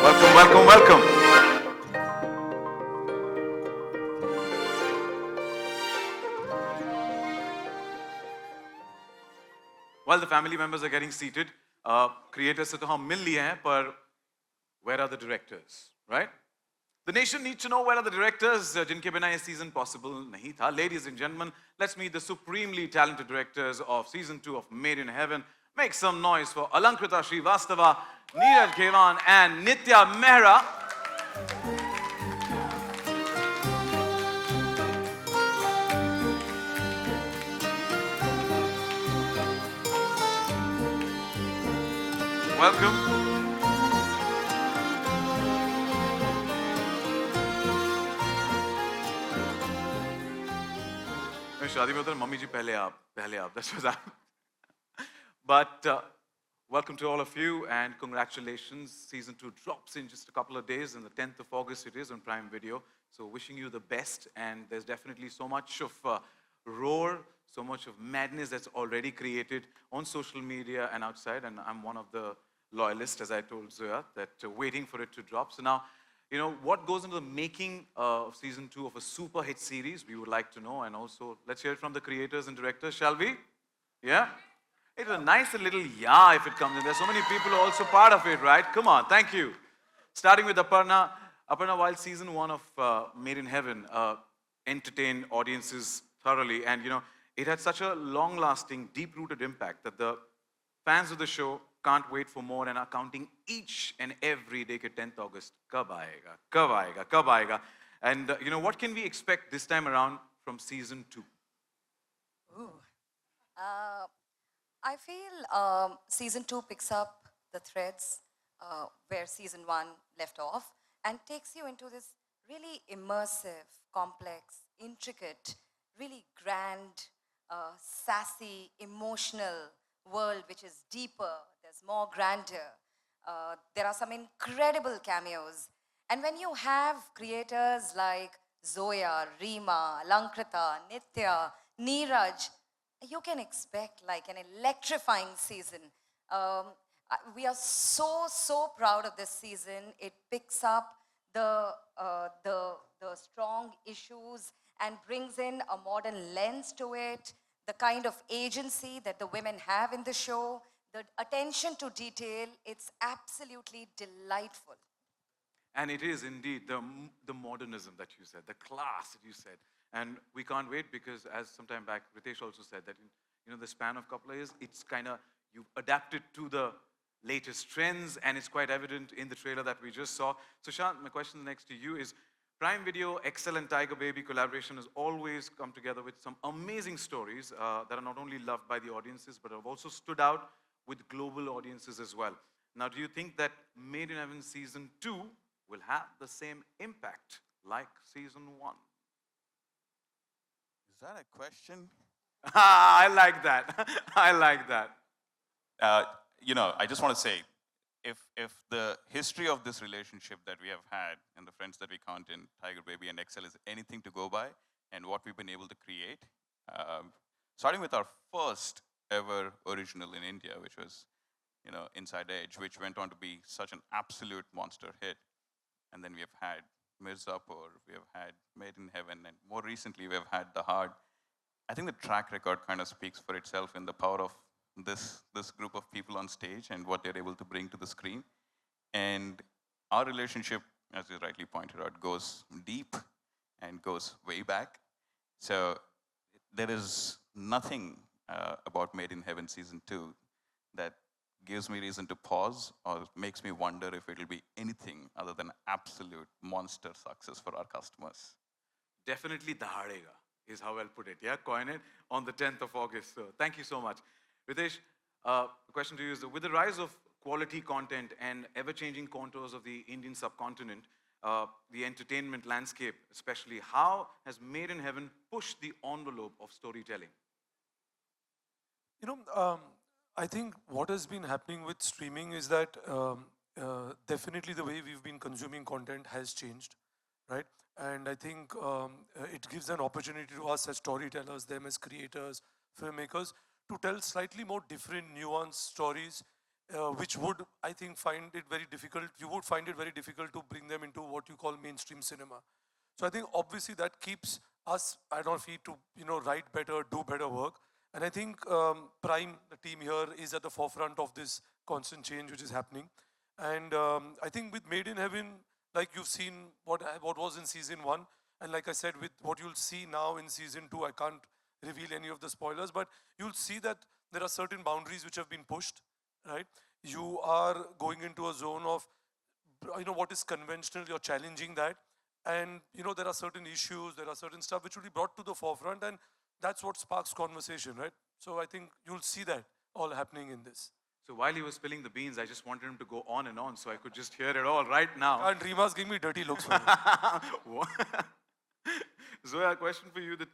Welcome, welcome, welcome. While the family members are getting seated, creators से तो हम मिल लिए हैं, पर where are the directors, right? The nation needs to know where are the directors जिनके बिना ये season possible नहीं था. Ladies and gentlemen, let's meet the supremely talented directors of season 2 of Made in Heaven. Make some noise for Alankrita, Shrivastava, Neeraj, Ghaywan, and Nitya, Mehra. Welcome. शादी में होता है mummy जी पहले आप that's what happened. But welcome to all of you and congratulations. Season 2 drops in just a couple of days, and the 10th of August it is on Prime Video. So wishing you the best, and there's definitely so much of roar, so much of madness that's already created on social media and outside, and I'm one of the loyalists, as I told Zoya, that waiting for it to drop. So now, you know, what goes into the making of season 2 of a super hit series, we would like to know, and also let's hear it from the creators and directors, shall we? Yeah? It's a nice little yeah if it comes in. There's so many people who are also part of it, right? Come on, thank you. Starting with Aparna. Aparna, while season 1 of Made in Heaven entertained audiences thoroughly, and you know, it had such a long-lasting, deep-rooted impact that the fans of the show can't wait for more and are counting each and every day ke 10th August. Kab aayega, kab aayega, kab aayega. And you know, what can we expect this time around from season 2? Ooh. I feel season 2 picks up the threads where season 1 left off and takes you into this really immersive, complex, intricate, really grand, sassy, emotional world which is deeper, there's more grandeur. There are some incredible cameos. And when you have creators like Zoya, Reema, Alankrita, Nitya, Neeraj, you can expect like an electrifying season. We are so proud of this season. It picks up the strong issues and brings in a modern lens to it, the kind of agency that the women have in the show, the attention to detail. It's absolutely delightful. And it is indeed the modernism that you said, the class that you said. And we can't wait because, as some time back, Ritesh also said that in, you know, the span of a couple of years, it's kind of, you've adapted to the latest trends, and it's quite evident in the trailer that we just saw. So Shant, my question next to you is, Prime Video, Excel and Tiger Baby collaboration has always come together with some amazing stories that are not only loved by the audiences, but have also stood out with global audiences as well. Now, do you think that Made in Heaven Season 2 will have the same impact like Season 1? Is that a question? I like that. I like that. You know, I just want to say, if the history of this relationship that we have had and the friends that we count in Tiger Baby and Excel is anything to go by, and what we've been able to create, starting with our first ever original in India, which was, you know, Inside Edge, which went on to be such an absolute monster hit. And then we have had Mirzapur, we have had Made in Heaven, and more recently we have had The Hard. I think the track record kind of speaks for itself in the power of this group of people on stage and what they're able to bring to the screen. And our relationship, as you rightly pointed out, goes deep and goes way back. So there is nothing about Made in Heaven Season 2 that gives me reason to pause or makes me wonder if it'll be anything other than absolute monster success for our customers. Definitely Dahadega is how I'll put it. Yeah, coin it on the 10th of August. So thank you so much. Ritesh, the question to you is, with the rise of quality content and ever-changing contours of the Indian subcontinent, the entertainment landscape especially, how has Made in Heaven pushed the envelope of storytelling? You know, I think what has been happening with streaming is that definitely the way we've been consuming content has changed, right? And I think it gives an opportunity to us as storytellers, them as creators, filmmakers, to tell slightly more different, nuanced stories which would, I think, find it very difficult. You would find it very difficult to bring them into what you call mainstream cinema. So I think obviously that keeps us at our feet to, write better, do better work. And I think Prime, the team here, is at the forefront of this constant change which is happening. And I think with Made in Heaven, like you've seen what was in season one, and like I said, with what you'll see now in season two, I can't reveal any of the spoilers, but you'll see that there are certain boundaries which have been pushed, right? You are going into a zone of, what is conventional, you're challenging that. And, there are certain issues, there are certain stuff which will be brought to the forefront, and that's what sparks conversation, right? So I think you'll see that all happening in this. So while he was spilling the beans, I just wanted him to go on and on so I could just hear it all right now. And Rima's giving me dirty looks. Zoya, a question for you. That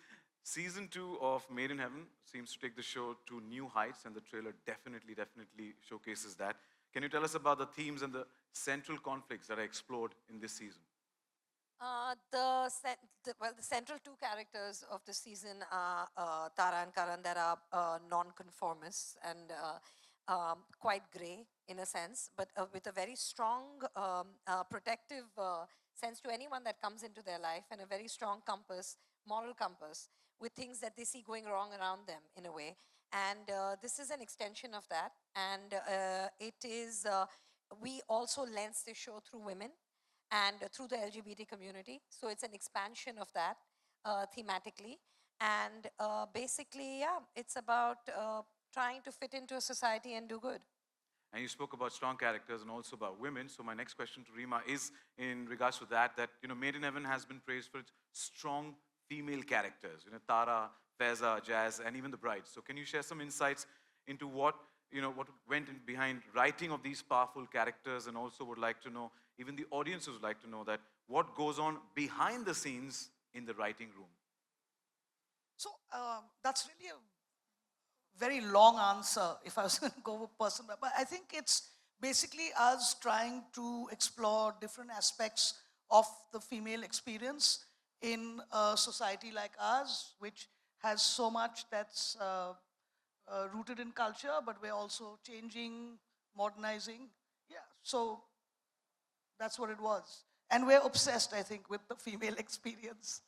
season 2 of Made in Heaven seems to take the show to new heights, and the trailer definitely showcases that. Can you tell us about the themes and the central conflicts that are explored in this season? The central two characters of this season are Tara and Karan, that are non-conformists and quite grey in a sense, but with a very strong protective sense to anyone that comes into their life, and a very strong compass, moral compass, with things that they see going wrong around them in a way. And this is an extension of that. And it is, we also lens the show through women and through the LGBT community. So it's an expansion of that thematically. And basically, yeah, it's about trying to fit into a society and do good. And you spoke about strong characters and also about women. So my next question to Rima is in regards to that, Made in Heaven has been praised for its strong female characters. Tara, Faiza, Jazz, and even the bride. So can you share some insights into what went in behind writing of these powerful characters, and also would like to know, even the audiences would like to know, that what goes on behind the scenes in the writing room? So that's really a very long answer if I was going to go person, but I think it's basically us trying to explore different aspects of the female experience in a society like ours, which has so much that's rooted in culture, but we're also changing, modernizing. Yeah, so that's what it was. And we're obsessed, I think, with the female experience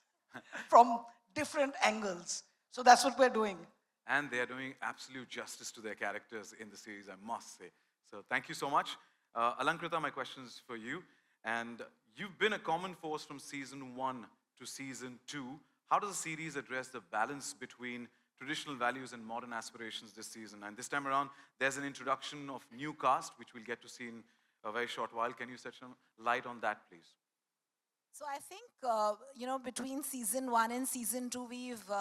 from different angles. So that's what we're doing. And they are doing absolute justice to their characters in the series, I must say. So thank you so much. Alankrita, my question is for you. And you've been a common force from season 1 to season 2. How does the series address the balance between traditional values and modern aspirations this season? And this time around, there's an introduction of new cast, which we'll get to see in a very short while. Can you shed some light on that, please? So I think, between season 1 and season 2, we've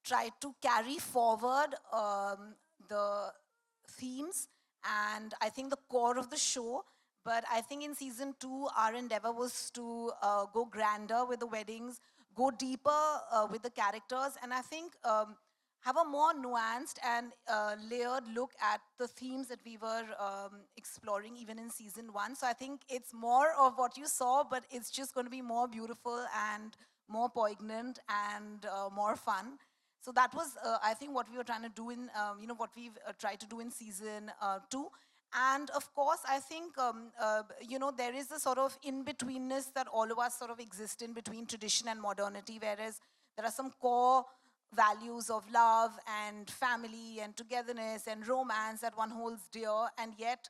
tried to carry forward the themes and I think the core of the show. But I think in season 2, our endeavor was to go grander with the weddings, go deeper with the characters, and I think have a more nuanced and layered look at the themes that we were exploring even in season 1. So I think it's more of what you saw, but it's just going to be more beautiful and more poignant and more fun. So that was, I think, what we were trying to do in, what we've tried to do in season 2. And of course, I think, there is a sort of in-betweenness that all of us sort of exist in between tradition and modernity, whereas there are some core values of love and family and togetherness and romance that one holds dear, and yet,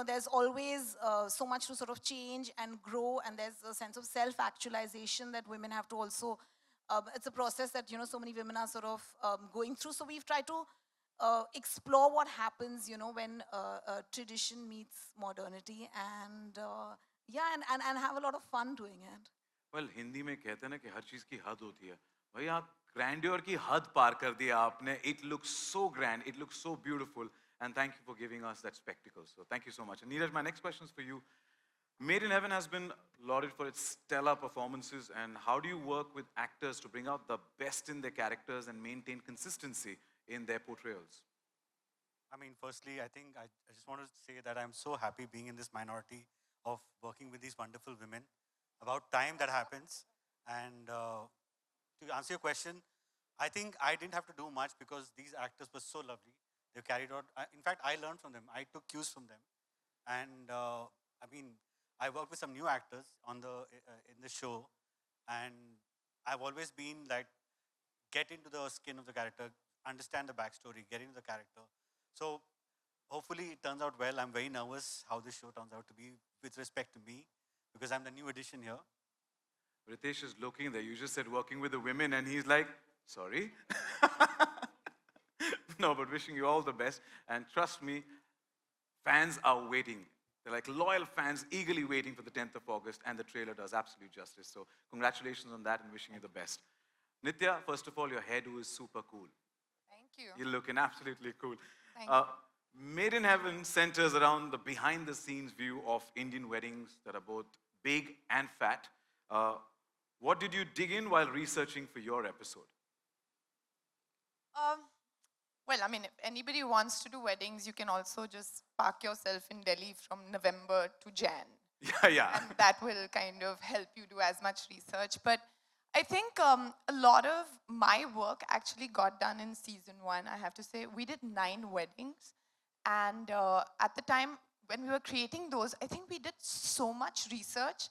there's always so much to sort of change and grow, and there's a sense of self-actualization that women have to also, it's a process that, so many women are sort of going through. So we've tried to explore what happens, when tradition meets modernity, and and have a lot of fun doing it. Well, Hindi में कहते हैं ना कि हर चीज की हद होती है. भाई आप grandeur की हद पार कर दिया आपने. It looks so grand, it looks so beautiful, and thank you for giving us that spectacle. So thank you so much. And Neeraj, my next question is for you. Made in Heaven has been lauded for its stellar performances, and how do you work with actors to bring out the best in their characters and maintain consistency in their portrayals? I mean, firstly, I think I just want to say that I'm so happy being in this minority of working with these wonderful women. About time that happens. And to answer your question, I think I didn't have to do much because these actors were so lovely. They carried out. In fact, I learned from them. I took cues from them, and I mean, I worked with some new actors on the in the show, and I've always been like, get into the skin of the character, understand the backstory, get into the character. So hopefully it turns out well. I'm very nervous how this show turns out to be with respect to me, because I'm the new addition here. Ritesh is looking there. You just said working with the women, and he's like, sorry? No, but wishing you all the best. And trust me, fans are waiting. They're like loyal fans, eagerly waiting for the 10th of August, and the trailer does absolute justice. So congratulations on that and wishing you the best. Nitya, first of all, your hairdo is super cool. Thank you. You're looking absolutely cool. Thank you. Made in Heaven centers around the behind-the-scenes view of Indian weddings that are both big and fat. What did you dig in while researching for your episode? Well, I mean, if anybody wants to do weddings, you can also just park yourself in Delhi from November to Jan. Yeah. And that will kind of help you do as much research. But I think a lot of my work actually got done in season 1, I have to say. We did 9 weddings. And at the time, when we were creating those, I think we did so much research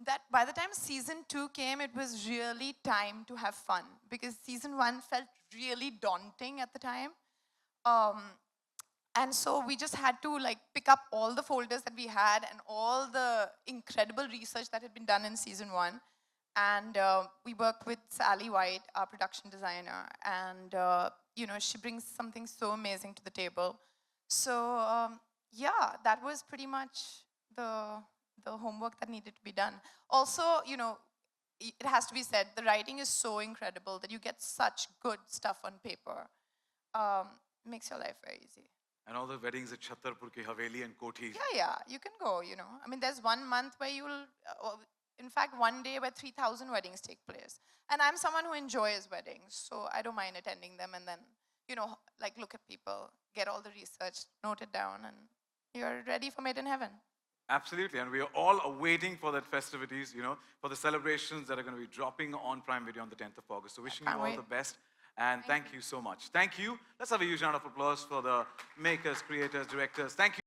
that by the time season 2 came, it was really time to have fun, because season 1 felt really daunting at the time. And so we just had to like pick up all the folders that we had and all the incredible research that had been done in season 1. And we worked with Sally White, our production designer, and you know, she brings something so amazing to the table. So yeah, that was pretty much the homework that needed to be done. Also, you know, it has to be said, the writing is so incredible that you get such good stuff on paper. Makes your life very easy. And all the weddings at Chhattarpur ki Haveli and Kothi. Yeah, you can go, you know. I mean, there's 1 month where you'll, in fact, 1 day where 3,000 weddings take place. And I'm someone who enjoys weddings, so I don't mind attending them and then, you know, like look at people, get all the research, note it down, and you're ready for Made in Heaven. Absolutely, and we are all awaiting for that festivities, you know, for the celebrations that are going to be dropping on Prime Video on the 10th of August. So wishing you can't all wait. the best, and thank you so much. Thank you. Let's have a huge round of applause for the makers, creators, directors. Thank you.